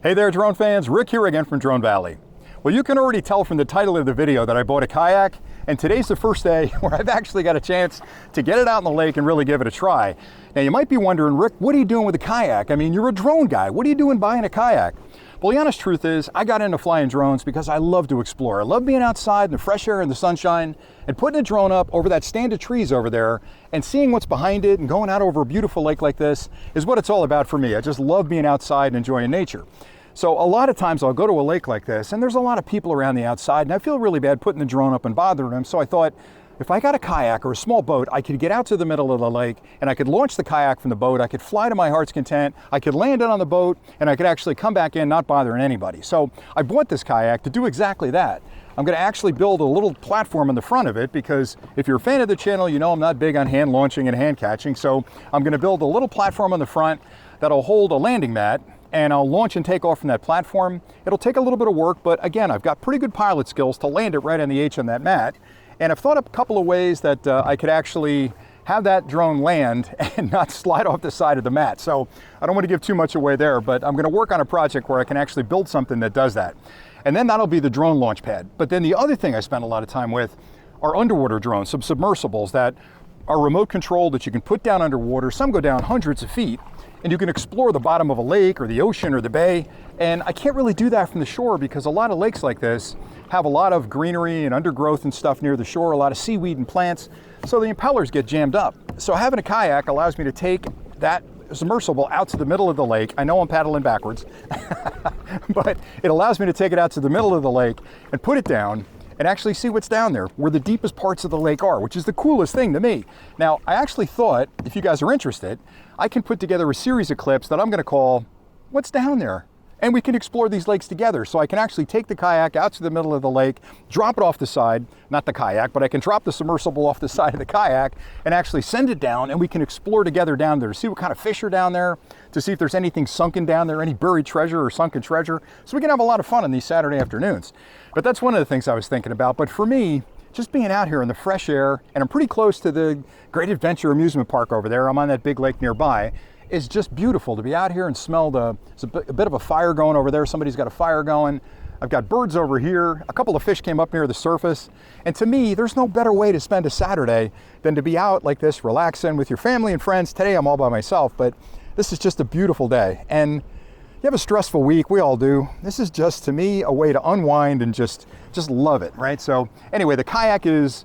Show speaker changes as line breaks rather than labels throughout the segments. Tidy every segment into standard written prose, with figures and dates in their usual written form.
Hey there drone fans, Rick here again from Drone Valley. Well, you can already tell from the title of the video that I bought a kayak, and today's the first day where I've actually got a chance to get it out in the lake and really give it a try. Now you might be wondering, Rick, what are you doing with a kayak? I mean, you're a drone guy. What are you doing buying a kayak? Well, the honest truth is, I got into flying drones because I love to explore. I love being outside in the fresh air and the sunshine and putting a drone up over that stand of trees over there and seeing what's behind it and going out over a beautiful lake like this is what it's all about for me. I just love being outside and enjoying nature. So a lot of times I'll go to a lake like this and there's a lot of people around the outside and I feel really bad putting the drone up and bothering them. So I thought, if I got a kayak or a small boat, I could get out to the middle of the lake and I could launch the kayak from the boat. I could fly to my heart's content. I could land it on the boat and I could actually come back in, not bothering anybody. So I bought this kayak to do exactly that. I'm going to actually build a little platform in the front of it because if you're a fan of the channel, you know I'm not big on hand launching and hand catching. So I'm going to build a little platform on the front that'll hold a landing mat, and I'll launch and take off from that platform. It'll take a little bit of work, but again, I've got pretty good pilot skills to land it right on the H on that mat. And I've thought up a couple of ways that I could actually have that drone land and not slide off the side of the mat. So I don't want to give too much away there, but I'm going to work on a project where I can actually build something that does that. And then that'll be the drone launch pad. But then the other thing I spend a lot of time with are underwater drones, some submersibles that are remote controlled that you can put down underwater. Some go down hundreds of feet and you can explore the bottom of a lake or the ocean or the bay. And I can't really do that from the shore because a lot of lakes like this have a lot of greenery and undergrowth and stuff near the shore, a lot of seaweed and plants, so the impellers get jammed up. So having a kayak allows me to take that submersible out to the middle of the lake. I know I'm paddling backwards, but it allows me to take it out to the middle of the lake and put it down and actually see what's down there, where the deepest parts of the lake are, which is the coolest thing to me. Now, I actually thought, if you guys are interested, I can put together a series of clips that I'm gonna call, What's Down There? And we can explore these lakes together. So I can actually take the kayak out to the middle of the lake, drop it off the side, not the kayak, but I can drop the submersible off the side of the kayak and actually send it down, and we can explore together down there to see what kind of fish are down there, to see if there's anything sunken down there, any buried treasure or sunken treasure. So we can have a lot of fun on these Saturday afternoons. But that's one of the things I was thinking about. But for me, just being out here in the fresh air, and I'm pretty close to the Great Adventure amusement park over there. I'm on that big lake nearby. It's just beautiful to be out here and smell there's a bit of a fire going over there. Somebody's got a fire going. I've got birds over here. A couple of fish came up near the surface. And to me, there's no better way to spend a Saturday than to be out like this, relaxing with your family and friends. Today I'm all by myself, but this is just a beautiful day. And you have a stressful week, we all do. This is just, to me, a way to unwind and just love it, right? So anyway, the kayak it's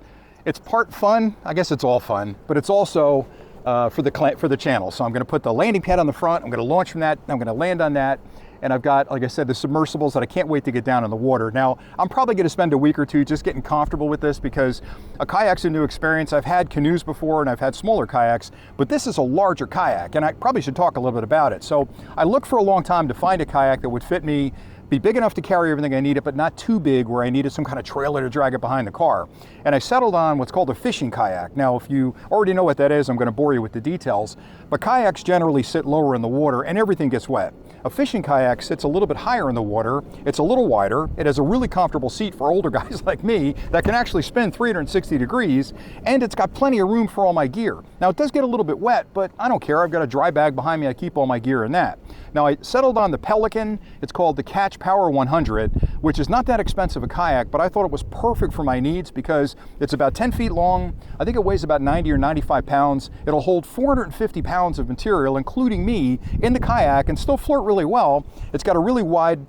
part fun. I guess it's all fun, but it's also for the channel. So I'm going to put the landing pad on the front. I'm going to launch from that. I'm going to land on that. And I've got, like I said, the submersibles that I can't wait to get down in the water. Now, I'm probably going to spend a week or two just getting comfortable with this because a kayak's a new experience. I've had canoes before and I've had smaller kayaks, but this is a larger kayak, and I probably should talk a little bit about it. So I looked for a long time to find a kayak that would fit me, be big enough to carry everything I needed, but not too big where I needed some kind of trailer to drag it behind the car. And I settled on what's called a fishing kayak. Now, if you already know what that is, I'm going to bore you with the details, but kayaks generally sit lower in the water and everything gets wet. A fishing kayak sits a little bit higher in the water. It's a little wider. It has a really comfortable seat for older guys like me that can actually spin 360 degrees, and it's got plenty of room for all my gear. Now, it does get a little bit wet, but I don't care. I've got a dry bag behind me. I keep all my gear in that. Now, I settled on the Pelican. It's called the Catch Power 100, which is not that expensive a kayak, but I thought it was perfect for my needs because it's about 10 feet long. I think it weighs about 90 or 95 pounds. It'll hold 450 pounds of material, including me, in the kayak and still float really well. It's got a really wide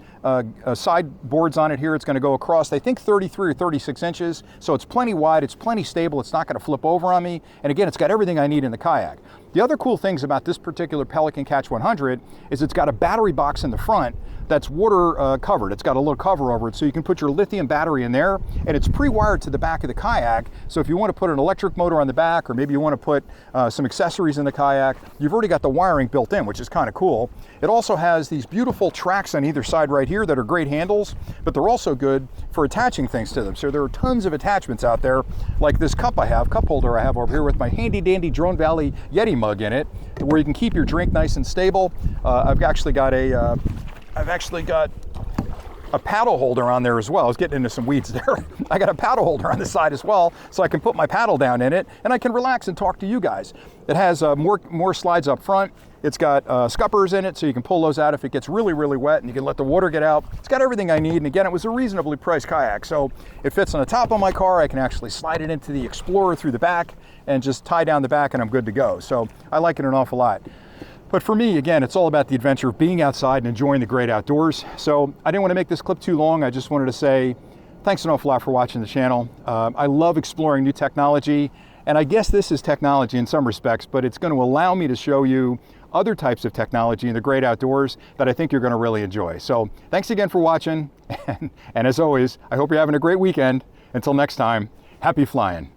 side boards on it here. It's going to go across, I think, 33 or 36 inches. So it's plenty wide. It's plenty stable. It's not going to flip over on me. And again, it's got everything I need in the kayak. The other cool things about this particular Pelican Catch 100 is it's got a battery box in the front that's water covered. It's got a little cover over it, so you can put your lithium battery in there, and it's pre-wired to the back of the kayak. So if you want to put an electric motor on the back, or maybe you want to put some accessories in the kayak, you've already got the wiring built in, which is kind of cool. It also has these beautiful tracks on either side right here that are great handles, but they're also good for attaching things to them. So there are tons of attachments out there, like this cup holder I have over here with my handy dandy Drone Valley Yeti mug in it, where you can keep your drink nice and stable. I've actually got a paddle holder on there as well. I was getting into some weeds there. I got a paddle holder on the side as well, so I can put my paddle down in it and I can relax and talk to you guys. It has more slides up front. It's got scuppers in it, so you can pull those out if it gets really, really wet, and you can let the water get out. It's got everything I need, and again, it was a reasonably priced kayak, so it fits on the top of my car. I can actually slide it into the Explorer through the back and just tie down the back, and I'm good to go. So I like it an awful lot. But for me, again, it's all about the adventure of being outside and enjoying the great outdoors. So I didn't want to make this clip too long. I just wanted to say thanks an awful lot for watching the channel. I love exploring new technology, and I guess this is technology in some respects, but it's going to allow me to show you other types of technology in the great outdoors that I think you're going to really enjoy. So thanks again for watching, and as always, I hope you're having a great weekend. Until next time, happy flying.